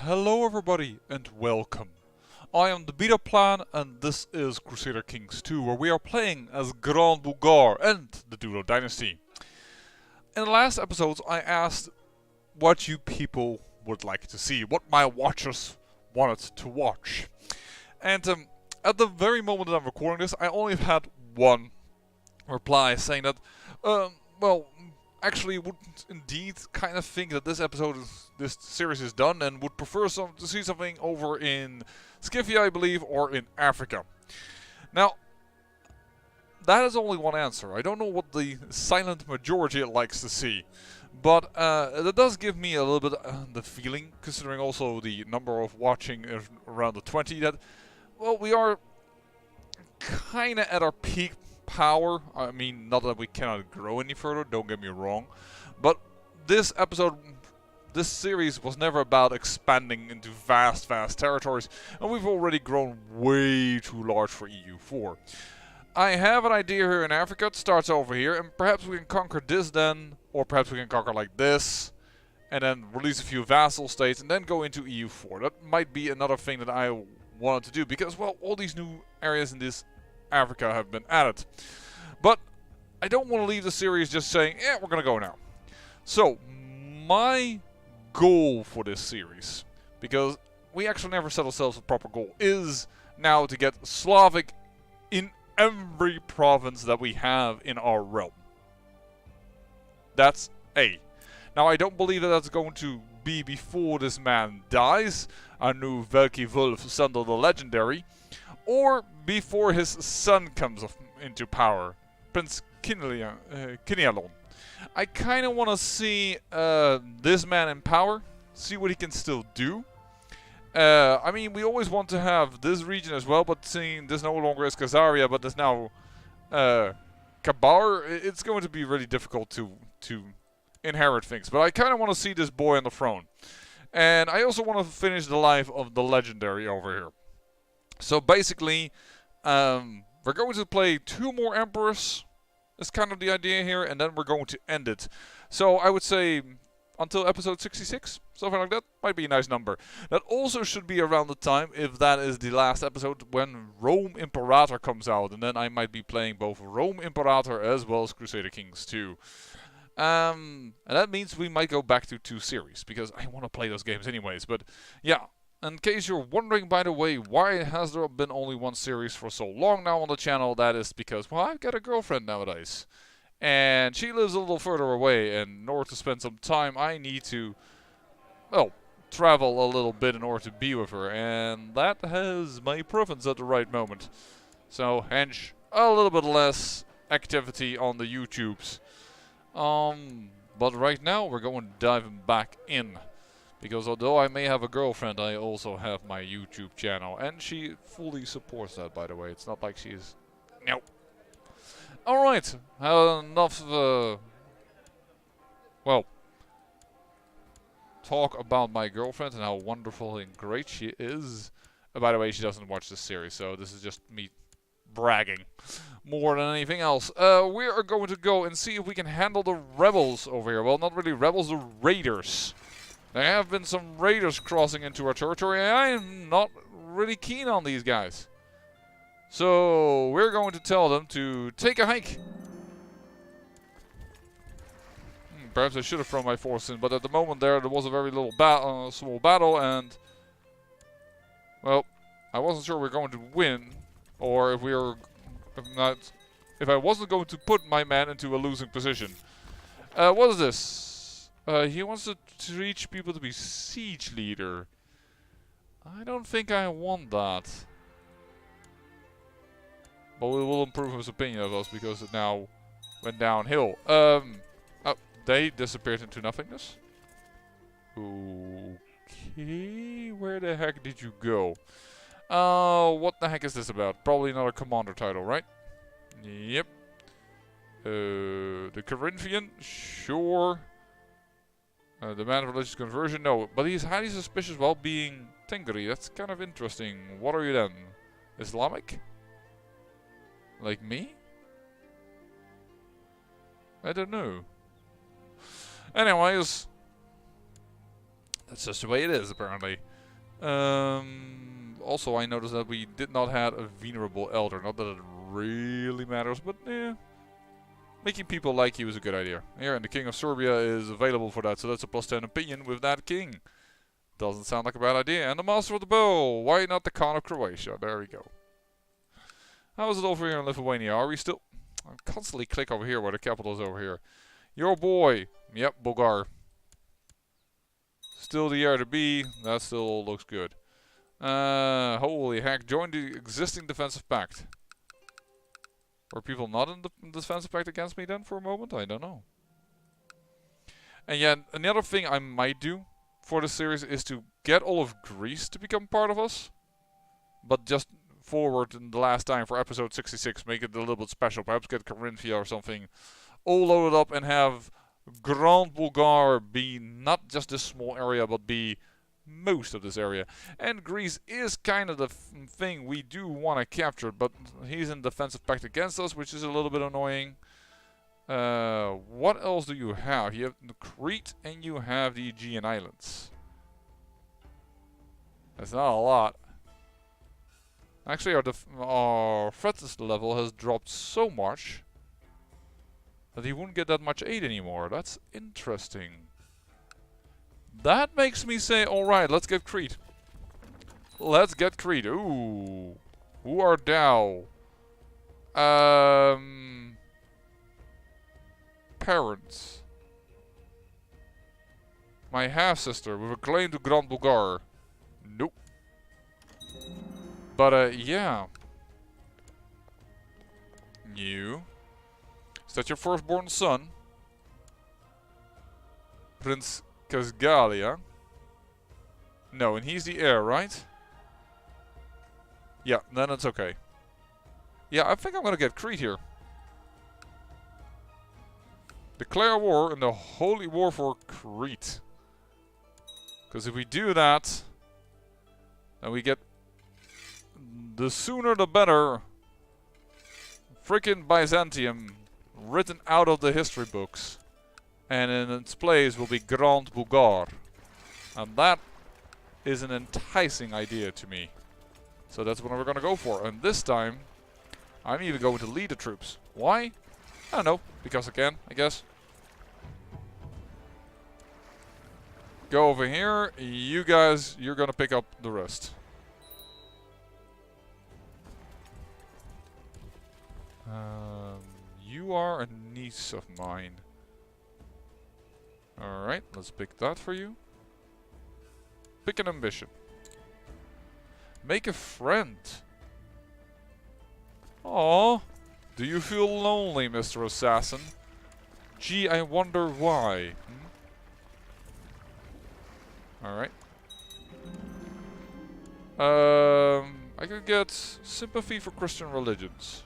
Hello everybody and welcome. I am the Beta Plan and this is Crusader Kings 2 where we are playing as Grand Bulghar and the Dulo Dynasty. In the last episodes I asked what you people would like to see, what my watchers wanted to watch. And at the very moment that I'm recording this I only had one reply saying that, well, actually would indeed kind of think that this series is done and would prefer to see something over in Scythia, I believe, or in Africa. Now, that is only one answer. I don't know what the silent majority likes to see. But that does give me a little bit the feeling, considering also the number of watching around the 20, that, well, we are kind of at our peak power. I mean, not that we cannot grow any further, don't get me wrong, but this series was never about expanding into vast territories, and we've already grown way too large for EU4. I have an idea here in Africa. It starts over here, and perhaps we can conquer this then, or perhaps we can conquer like this, and then release a few vassal states, and then go into EU4. That might be another thing that I wanted to do, because, well, all these new areas in this Africa have been added. But I don't want to leave the series just saying, yeah, we're going to go now. So, my goal for this series, because we actually never set ourselves a proper goal, is now to get Slavic in every province that we have in our realm. That's A. Now, I don't believe that that's going to be before this man dies, our new Velki Wolf, son of the legendary, or before his son comes into power, Prince Kinialon. I kind of want to see this man in power, see what he can still do. I mean, we always want to have this region as well, but seeing this no longer is Khazaria, but there's now Kabar, it's going to be really difficult to inherit things. But I kind of want to see this boy on the throne. And I also want to finish the life of the legendary over here. So basically, we're going to play 2 more emperors. That's kind of the idea here, and then we're going to end it. So I would say until episode 66, something like that. Might be a nice number. That also should be around the time, if that is the last episode, when Rome Imperator comes out. And then I might be playing both Rome Imperator as well as Crusader Kings 2. And that means we might go back to 2 series, because I want to play those games anyways. But yeah. In case you're wondering, by the way, why has there been only 1 series for so long now on the channel, that is because, well, I've got a girlfriend nowadays. And she lives a little further away, and in order to spend some time, I need to, well, travel a little bit in order to be with her. And that has my preference at the right moment. So, hence, a little bit less activity on the YouTubes. But right now, we're going diving back in. Because although I may have a girlfriend, I also have my YouTube channel. And she fully supports that, by the way. It's not like she's... Nope. Alright. Enough well, talk about my girlfriend and how wonderful and great she is. By the way, she doesn't watch this series, so this is just me bragging more than anything else. We are going to go and see if we can handle the rebels over here. Well, not really rebels, the raiders. There have been some raiders crossing into our territory, and I am not really keen on these guys. So, we're going to tell them to take a hike. Perhaps I should have thrown my force in, but at the moment there was a very little small battle, and, well, I wasn't sure we were going to win, or if if I wasn't going to put my man into a losing position. What is this? He wants to teach people to be siege leader. I don't think I want that. But we will improve his opinion of us because it now went downhill. Oh, they disappeared into nothingness. Okay, where the heck did you go? What the heck is this about? Probably another commander title, right? Yep. The Corinthian? Sure. The man of religious conversion? No. But he's highly suspicious while being Tengri. That's kind of interesting. What are you then? Islamic? Like me? I don't know. Anyways. That's just the way it is, apparently. Also, I noticed that we did not have a venerable elder. Not that it really matters, but yeah. Making people like you is a good idea. Here, and the King of Serbia is available for that, so that's a +10 opinion with that king. Doesn't sound like a bad idea. And the Master of the Bow. Why not the Khan of Croatia? There we go. How is it over here in Lithuania? Are we still... I constantly click over here where the capital is over here. Your boy. Yep, Bulghar. Still the heir to be. That still all looks good. Holy heck. Join the existing defensive pact. Were people not in the defensive pact against me then for a moment? I don't know. And yet, another thing I might do for this series is to get all of Greece to become part of us. But just forward in the last time for episode 66, make it a little bit special. Perhaps get Carinthia or something all loaded up and have Grand Bulghar be not just this small area, but be most of this area. And Greece is kind of the thing we do want to capture, but he's in defensive pact against us, which is a little bit annoying. What else do you have? You have Crete and you have the Aegean Islands. That's not a lot. Actually, our threat level has dropped so much that he wouldn't get that much aid anymore. That's interesting. That makes me say, alright, let's get Crete. Let's get Crete. Ooh. Who art thou? Parents. My half-sister with a claim to Grand Bulghar. Nope. But, yeah. You. Is that your firstborn son? Prince Kasgalia? No, and he's the heir, right? Yeah, then it's okay. Yeah, I think I'm gonna get Crete here. Declare war in the holy war for Crete. Because if we do that, then we get the sooner the better frickin' Byzantium written out of the history books. And in its place will be Grand Bulghar. And that is an enticing idea to me. So that's what we're gonna go for. And this time, I'm even going to lead the troops. Why? I don't know. Because I can, I guess. Go over here. You guys, you're gonna pick up the rest. You are a niece of mine. Alright, let's pick that for you. Pick an ambition. Make a friend. Aww. Do you feel lonely, Mr. Assassin? Gee, I wonder why. Alright. I could get sympathy for Christian religions.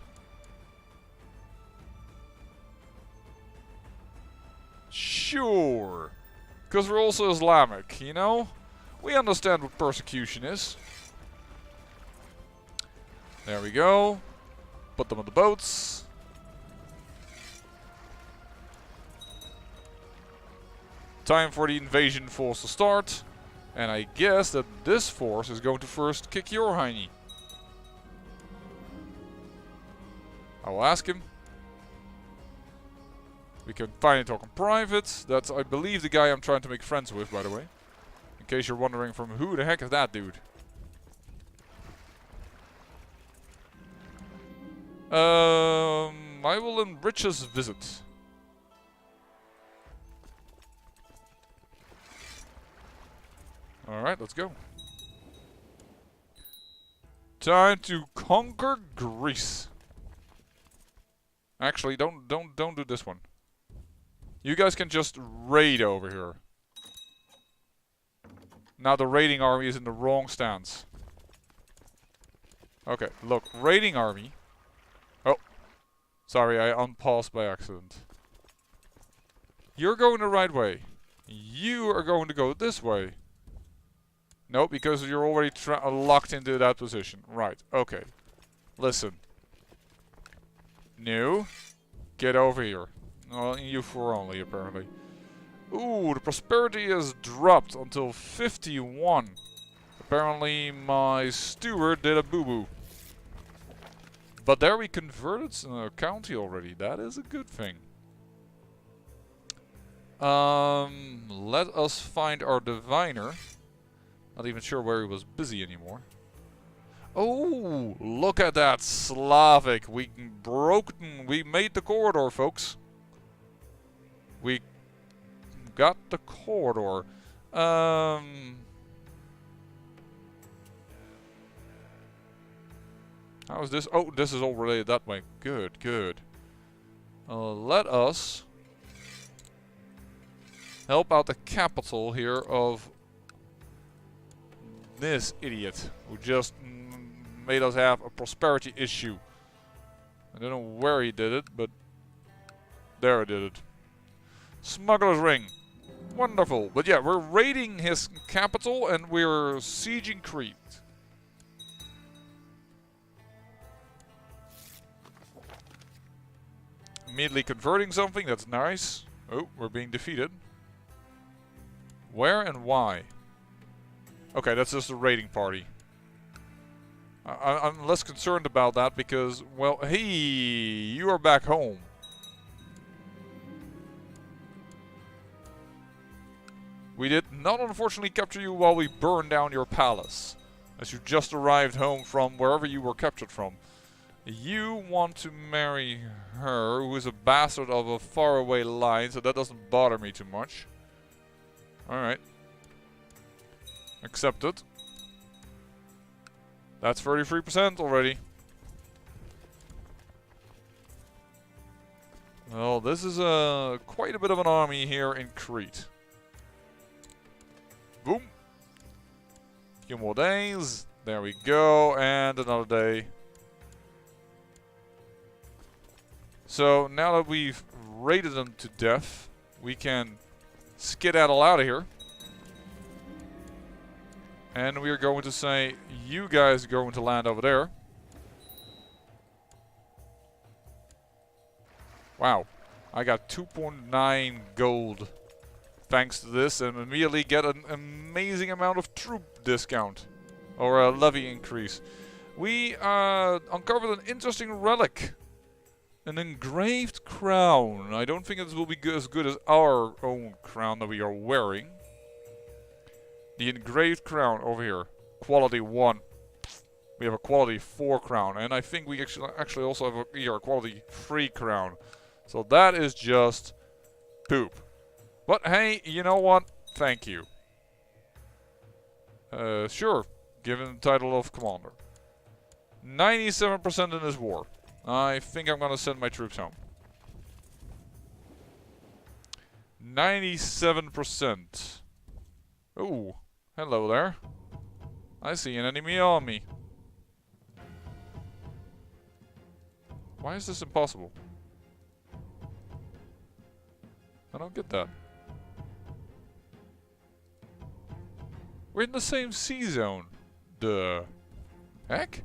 Sure. Because we're also Islamic, you know? We understand what persecution is. There we go. Put them on the boats. Time for the invasion force to start. And I guess that this force is going to first kick your hiney. I will ask him. We can finally talk in private. That's, I believe, the guy I'm trying to make friends with, by the way. In case you're wondering from who the heck is that dude. I will enrich his visit. Alright, let's go. Time to conquer Greece. Actually, don't do this one. You guys can just raid over here. Now the raiding army is in the wrong stance. Okay, look, raiding army. Oh, sorry, I unpaused by accident. You're going the right way. You are going to go this way. No, because you're already locked into that position. Right, okay. Listen. No. Get over here. Well, you four only, apparently. Ooh, the prosperity has dropped until 51. Apparently my steward did a boo-boo. But there we converted a county already. That is a good thing. Let us find our diviner. Not even sure where he was busy anymore. Oh, look at that Slavic. We made the corridor, folks. We got the corridor. How is this? Oh, this is all related that way. Good, good. Let us help out the capital here of this idiot who just made us have a prosperity issue. I don't know where he did it, but there he did it. Smuggler's Ring. Wonderful. But yeah, we're raiding his capital and we're sieging Crete. Immediately converting something, that's nice. Oh, we're being defeated. Where and why? Okay, that's just a raiding party. I'm less concerned about that because, well, hey, you are back home. We did not unfortunately capture you while we burned down your palace, as you just arrived home from wherever you were captured from. You want to marry her, who is a bastard of a faraway line, so that doesn't bother me too much. Alright. Accepted. That's 33% already. Well, this is quite a bit of an army here in Crete. Boom. A few more days. There we go. And another day. So now that we've raided them to death, we can skedaddle out of here. And we are going to say, you guys are going to land over there. Wow. I got 2.9 gold thanks to this and immediately get an amazing amount of troop discount. Or a levy increase. We uncovered an interesting relic. An engraved crown. I don't think this will be as good as our own crown that we are wearing. The engraved crown over here. Quality 1. We have a quality 4 crown. And I think we actually also have a quality 3 crown. So that is just poop. But hey, you know what? Thank you. Sure. Given the title of commander. 97% in this war. I think I'm gonna send my troops home. 97%. Ooh. Hello there. I see an enemy army. Why is this impossible? I don't get that. We're in the same sea zone. The heck?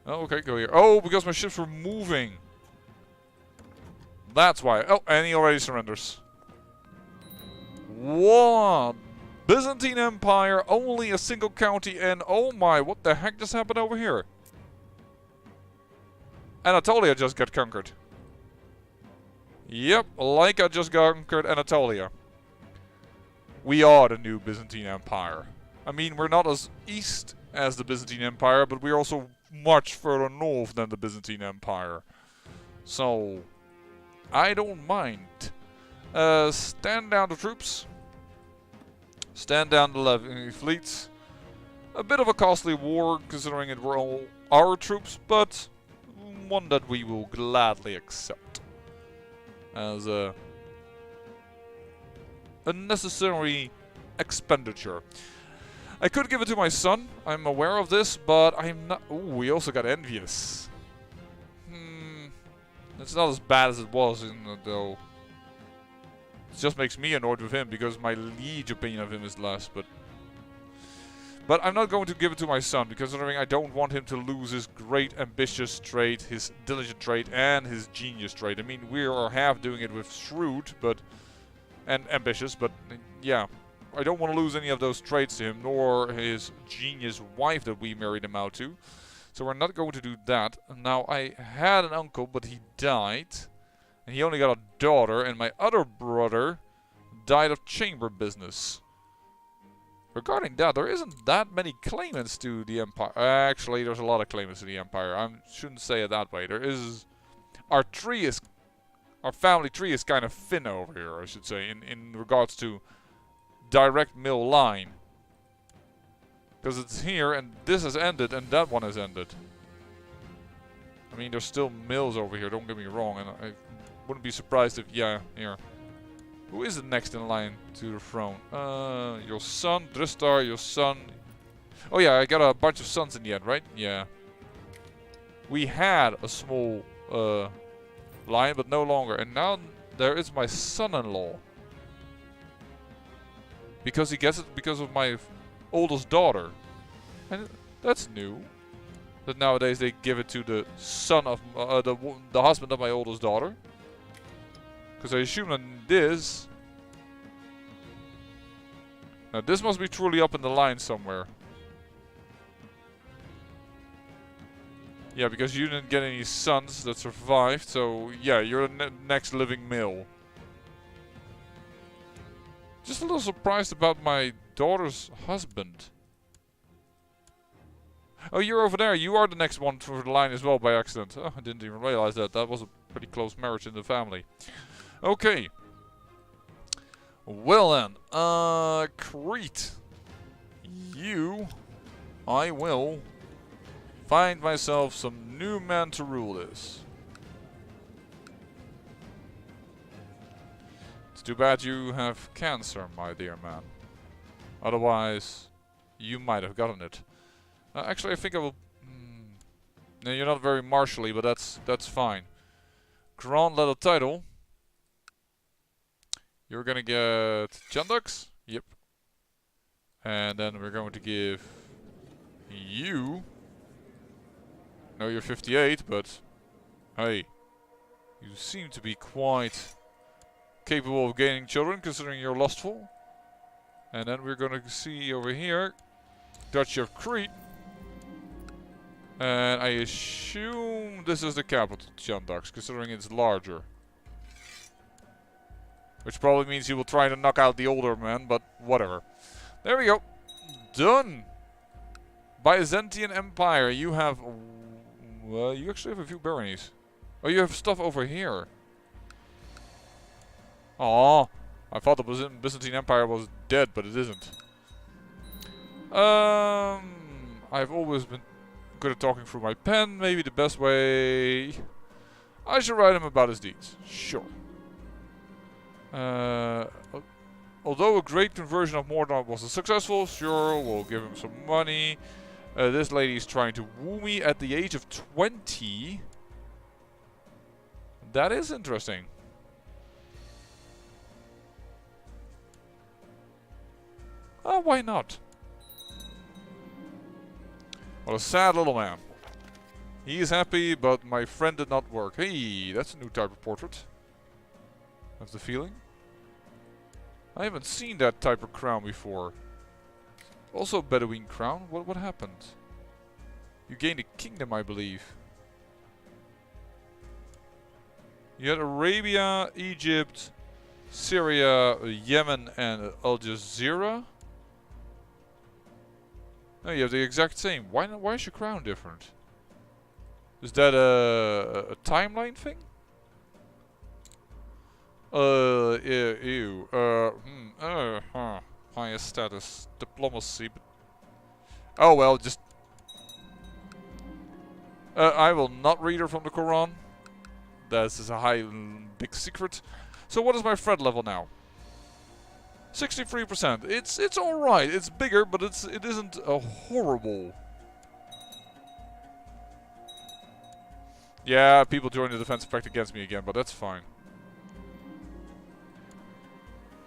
Oh, okay, go here. Oh, because my ships were moving. That's why. Oh, and he already surrenders. What? Byzantine Empire, only a single county, and oh my, what the heck just happened over here? Anatolia just got conquered. Yep, like I just conquered Anatolia. We are the new Byzantine Empire. I mean, we're not as east as the Byzantine Empire, but we're also much further north than the Byzantine Empire. So, I don't mind. Stand down the troops. Stand down the levy fleets. A bit of a costly war, considering it were all our troops, but one that we will gladly accept as a necessary expenditure. I could give it to my son, I'm aware of this, but I'm not... Ooh, we also got envious. It's not as bad as it was, though. It just makes me annoyed with him, because my liege opinion of him is less, but I'm not going to give it to my son, because I don't want him to lose his great ambitious trait, his diligent trait, and his genius trait. I mean, we are half doing it with shrewd, but and ambitious, but yeah, I don't want to lose any of those traits to him, nor his genius wife that we married him out to. So we're not going to do that. Now, I had an uncle, but he died. And he only got a daughter, and my other brother died of chamber business. Regarding that, there isn't that many claimants to the empire. Actually, there's a lot of claimants to the empire. I shouldn't say it that way. There is... Our family tree is kind of thin over here, I should say, in regards to direct mill line. Because it's here, and this has ended, and that one has ended. I mean, there's still mills over here, don't get me wrong, and I wouldn't be surprised if, yeah, here. Who is the next in line to the throne? Your son, Dristar, your son. Oh yeah, I got a bunch of sons in the end, right? Yeah. We had a small line, but no longer. And now there is my son-in-law. Because he gets it because of my oldest daughter. And that's new. That nowadays they give it to the son of the husband of my oldest daughter. Because I assume that this... Now this must be truly up in the line somewhere. Yeah, because you didn't get any sons that survived, so yeah, you're the next living male. Just a little surprised about my daughter's husband. Oh, you're over there. You are the next one for the line as well by accident. Oh, I didn't even realize that. That was a pretty close marriage in the family. Okay. Well then, Crete. I will find myself some new men to rule this. It's too bad you have cancer, my dear man. Otherwise, you might have gotten it. Actually, I think I will... No, you're not very martially, but that's fine. Grand letter title. You're gonna get Chandux. Yep. And then we're going to give you... No, you're 58, but... Hey. You seem to be quite capable of gaining children, considering you're lustful. And then we're gonna see over here... Duchy of Crete. And I assume this is the capital, Chandux, considering it's larger. Which probably means he will try to knock out the older man, but whatever. There we go. Done. Byzantine Empire. You have... Well, you actually have a few baronies. Oh, you have stuff over here. Oh, I thought the Byzantine Empire was dead, but it isn't. I've always been good at talking through my pen. Maybe the best way... I should write him about his deeds. Sure. Although a great conversion of Mordor wasn't successful, sure, we'll give him some money. This lady is trying to woo me at the age of 20. That is interesting. Oh, why not? What a sad little man. He is happy, but my friend did not work. Hey, that's a new type of portrait. That's the feeling. I haven't seen that type of crown before. Also Bedouin crown. What happened? You gained a kingdom, I believe. You had Arabia, Egypt, Syria, Yemen, and Al Jazeera. No, you have the exact same. Why is your crown different? Is that a timeline thing? Ew. Higher status. Diplomacy. Oh well, just... I will not read her from the Quran. This is a big secret. So what is my threat level now? 63%. It's alright. It's bigger, but it isn't horrible. Yeah, people join the defense pact against me again, but that's fine.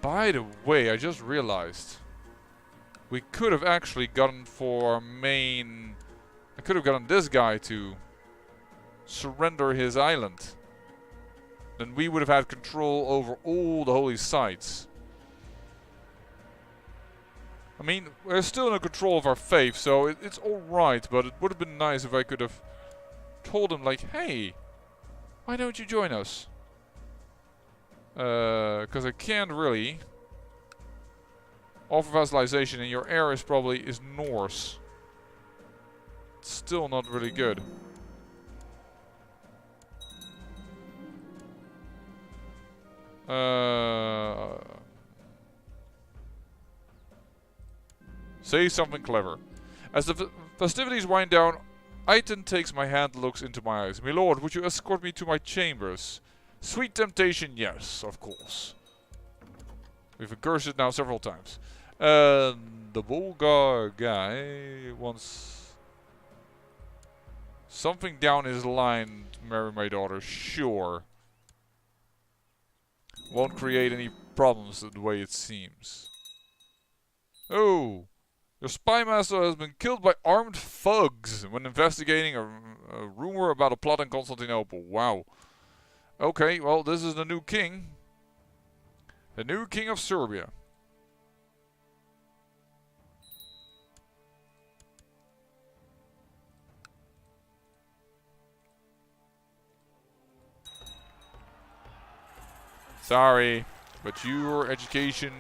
By the way, I just realized we could have actually gotten for our main... I could have gotten this guy to surrender his island. Then we would have had control over all the holy sites. I mean, we're still in control of our faith, so it's alright, but it would have been nice if I could have told him, like, hey, why don't you join us? Because I can't really offer vassalization, and your heir is probably Norse. It's still not really good. Say something clever. As the festivities wind down, Aiton takes my hand and looks into my eyes. My lord, would you escort me to my chambers? Sweet temptation, yes, of course. We've encouraged it now several times. The Bulghar guy wants something down his line to marry my daughter, sure. Won't create any problems the way it seems. Oh! Your spy master has been killed by armed thugs when investigating a rumor about a plot in Constantinople. Wow. Okay, well, this is the new king. The new king of Serbia. Sorry, but your education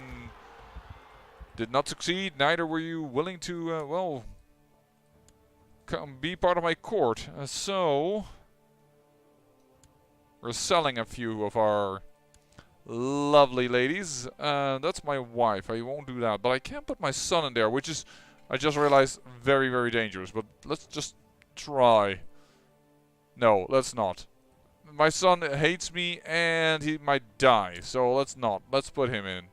did not succeed. Neither were you willing to, well, come be part of my court. So, we're selling a few of our lovely ladies. That's my wife. I won't do that. But I can put my son in there, which is, I just realized, very, very dangerous. But let's just try. No, let's not. My son hates me and he might die. So let's not. Let's put him in.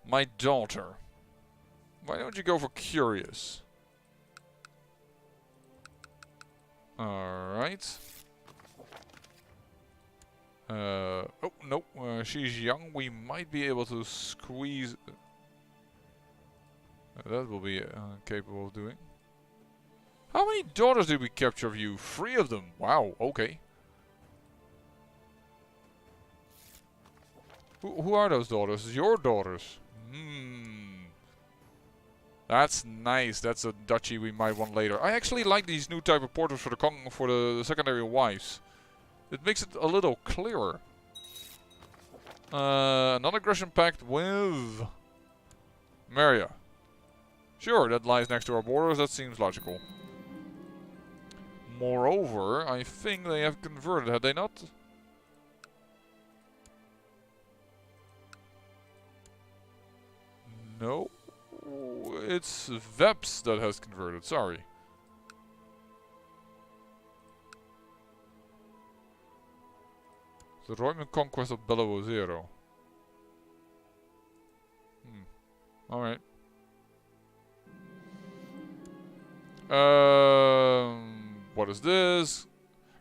My daughter. Why don't you go for curious? Alright. Oh, no. She's young. We might be able to squeeze. That will be capable of doing. How many daughters did we capture of you? 3 of them. Wow, okay. Who are those daughters? Your daughters. That's nice. That's a duchy we might want later. I actually like these new type of portraits for the secondary wives. It makes it a little clearer. Non-aggression pact with Maria. Sure, that lies next to our borders. That seems logical. Moreover, I think they have converted, have they not? No, it's Veps that has converted, sorry. The Roman conquest of Belo. Alright. What is this?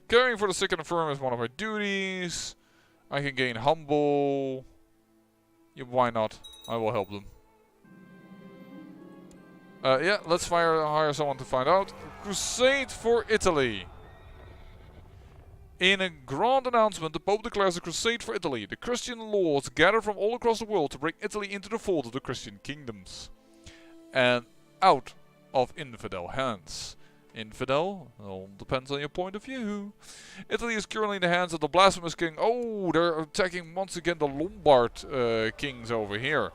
Caring for the sick and infirm is one of my duties. I can gain humble. Yeah, why not? I will help them. Yeah, let's hire someone to find out. Crusade for Italy. In a grand announcement, the Pope declares a crusade for Italy. The Christian lords gather from all across the world to bring Italy into the fold of the Christian kingdoms. And out of infidel hands. Infidel? Well, depends on your point of view. Italy is currently in the hands of the blasphemous king. Oh, they're attacking once again the Lombard kings over here.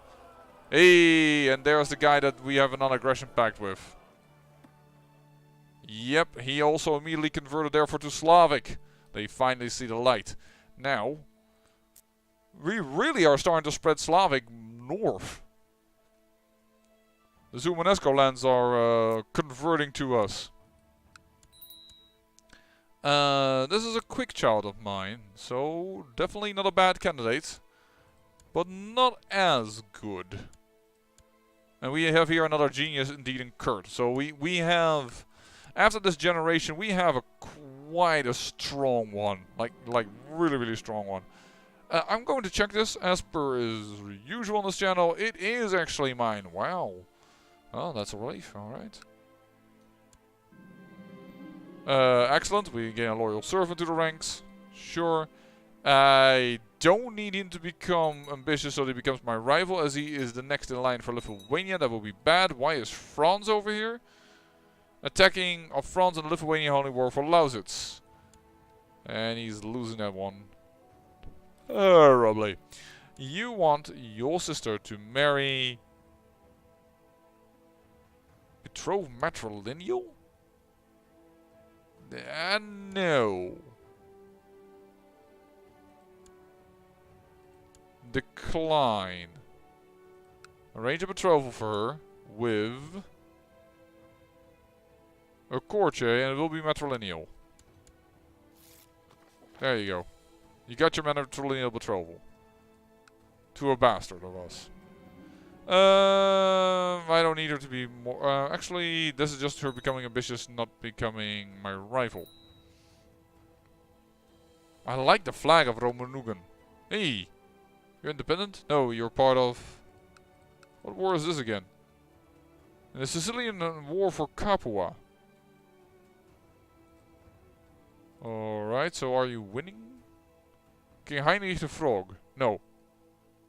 Hey, and there's the guy that we have a non-aggression pact with. Yep, he also immediately converted therefore to Slavic. They finally see the light. Now, we really are starting to spread Slavic north. The Zumanesco lands are converting to us. This is a quick child of mine, so definitely not a bad candidate, but not as good. And we have here another genius indeed in Kurt. So we have, after this generation, we have quite a strong one, like really, really strong one. I'm going to check this as per is usual on this channel. It is actually mine. Wow. Oh, that's a relief. All right. Excellent. We gain a loyal servant to the ranks. Sure. I don't need him to become ambitious so that he becomes my rival, as he is the next in line for Lithuania. That will be bad. Why is France over here? Attacking of France and Lithuania holy war for Lausitz. And he's losing that one. Terribly. You want your sister to marry... betrothed matrilineal? No. Decline. Arrange a betrothal for her with a courtier, and it will be matrilineal. There you go. You got your matrilineal betrothal. To a bastard of us. I don't need her to be more... actually, this is just her becoming ambitious, not becoming my rival. I like the flag of Romanugan. Hey! You're independent? No, you're part of... What war is this again? The Sicilian war for Capua. Alright, so are you winning? King Heinrich the Frog. No.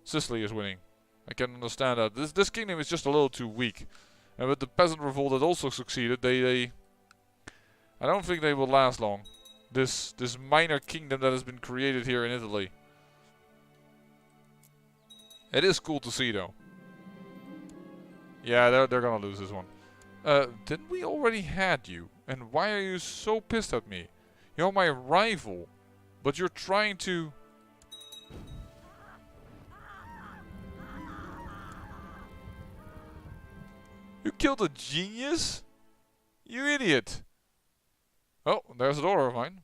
Sicily is winning. I can understand that. This kingdom is just a little too weak. And with the peasant revolt that also succeeded, they I don't think they will last long. This minor kingdom that has been created here in Italy. It is cool to see though. Yeah, they're gonna lose this one. Didn't we already had you? And why are you so pissed at me? You're my rival, but you're trying to... You killed a genius? You idiot! Oh, there's a daughter of mine.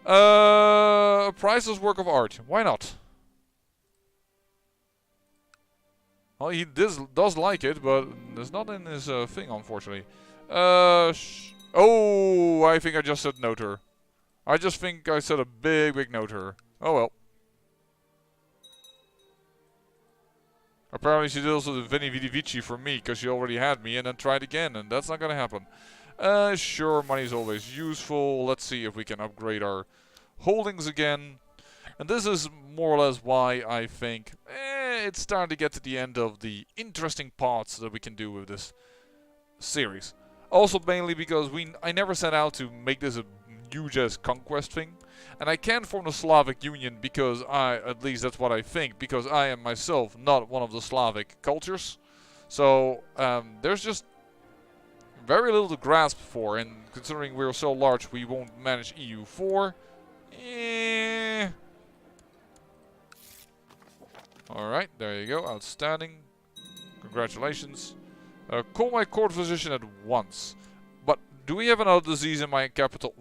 A priceless work of art. Why not? Well, he does like it, but it's not in his thing, unfortunately. Oh, I think I just said no to her. I just think I said a big no to her. Oh well. Apparently she did also the Veni Vidi Vici for me, because she already had me, and then tried again, and that's not gonna happen. Sure, money is always useful. Let's see if we can upgrade our holdings again. And this is more or less why I think it's starting to get to the end of the interesting parts that we can do with this series. Also mainly because I never set out to make this a huge ass conquest thing. And I can form the Slavic Union because at least that's what I think, because I am myself not one of the Slavic cultures. So there's just very little to grasp for, and considering we're so large we won't manage EU4. Alright, there you go, outstanding. Congratulations. Call my court physician at once. But do we have another disease in my capital?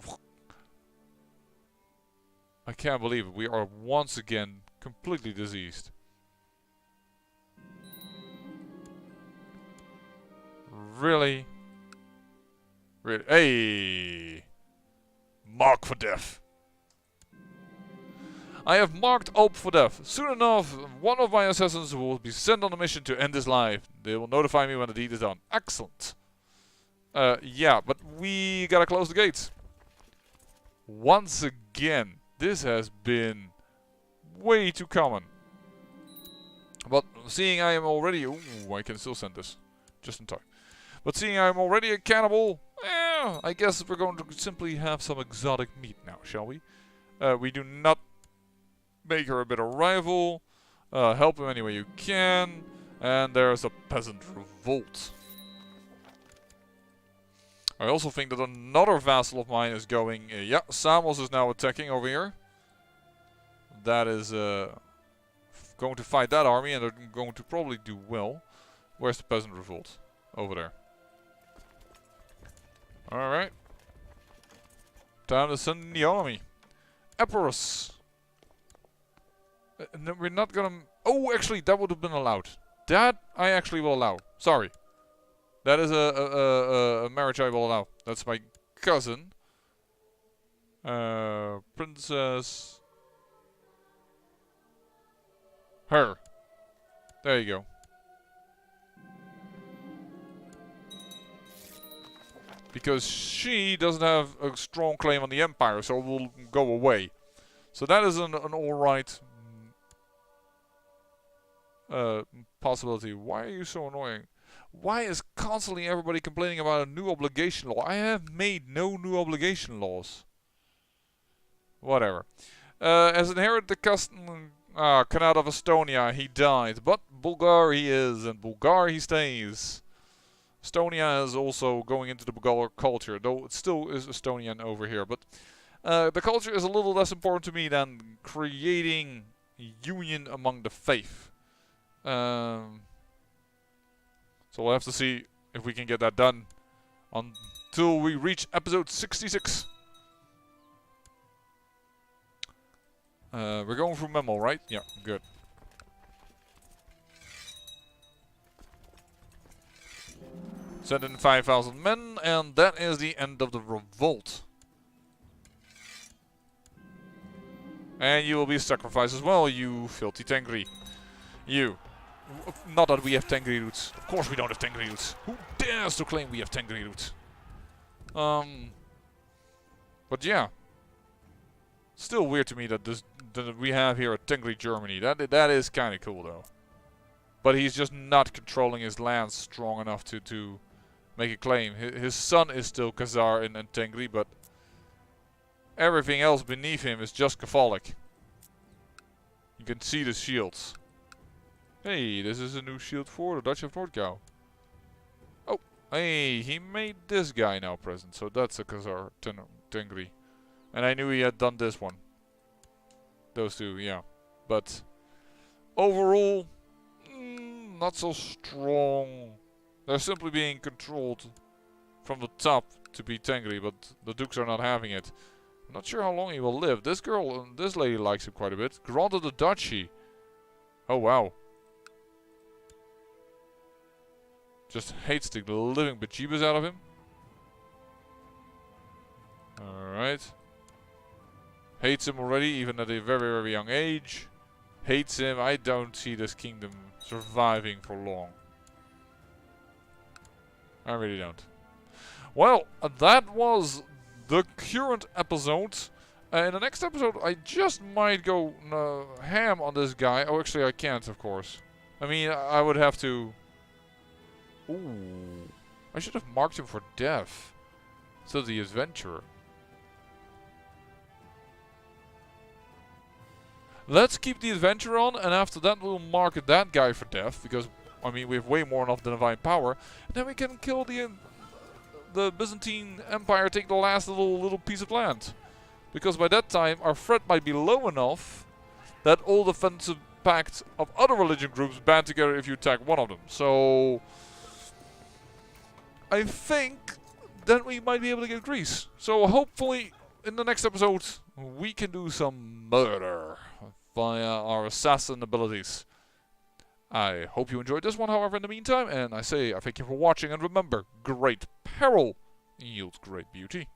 I can't believe it. We are once again completely diseased. Really? Really? Hey! Mark for death. I have marked Alp for death. Soon enough, one of my assassins will be sent on a mission to end his life. They will notify me when the deed is done. Excellent. Yeah, but we gotta close the gates. Once again, this has been way too common. But seeing I am already... Ooh, I can still send this. Just in time. But seeing I am already a cannibal, I guess we're going to simply have some exotic meat now, shall we? We do not make her a bitter rival. Help him any way you can. And there's a peasant revolt. I also think that another vassal of mine is going... yeah, Samos is now attacking over here. That is going to fight that army, and they're going to probably do well. Where's the peasant revolt? Over there. Alright. Time to send the army. Epirus. No, we're not gonna... Oh, actually, that would have been allowed. That I actually will allow. Sorry. That is a marriage I will allow. That's my cousin. Princess... Her. There you go. because she doesn't have a strong claim on the empire, so it will go away. So that is an alright possibility. Why are you so annoying? Why is constantly everybody complaining about a new obligation law? I have made no new obligation laws. Whatever. As inherited the custom Khanate of Estonia, he died. But Bulghar he is, and Bulghar he stays. Estonia is also going into the Bulghar culture, though it still is Estonian over here. But the culture is a little less important to me than creating union among the faith. So we'll have to see if we can get that done until we reach episode 66. We're going through Memo, right? Yeah, good. Send in 5,000 men, and that is the end of the revolt. And you will be sacrificed as well, you filthy Tengri. You. Not that we have Tengri roots. Of course we don't have Tengri roots. Who dares to claim we have Tengri roots? But yeah. Still weird to me that that we have here a Tengri Germany. That is kind of cool though. But he's just not controlling his lands strong enough to make a claim. His son is still Khazar and Tengri, but everything else beneath him is just Catholic. You can see the shields. Hey, this is a new shield for the Dutch of Noordgau. Oh, hey, he made this guy now present, so that's a Khazar Tengri. And I knew he had done this one. Those two, yeah. But overall, not so strong. They're simply being controlled from the top to be Tengri, but the Dukes are not having it. I'm not sure how long he will live. This girl, this lady likes him quite a bit. Granted the duchy. Oh wow. Just hates the living bejeebus out of him. Alright. Hates him already, even at a very, very young age. Hates him. I don't see this kingdom surviving for long. I really don't. Well, that was the current episode. In the next episode, I just might go ham on this guy. Oh, actually, I can't, of course. I mean, I would have to... Ooh. I should have marked him for death. So the adventurer. Let's keep the adventure on, and after that we'll mark that guy for death, because, I mean, we have way more enough divine power. And then we can kill the Byzantine Empire, take the last little piece of land. Because by that time our threat might be low enough that all defensive pacts of other religion groups band together if you attack one of them. So I think then we might be able to get Greece. So hopefully in the next episode we can do some murder via our assassin abilities. I hope you enjoyed this one, however, in the meantime, and I say I thank you for watching, and remember, great peril yields great beauty.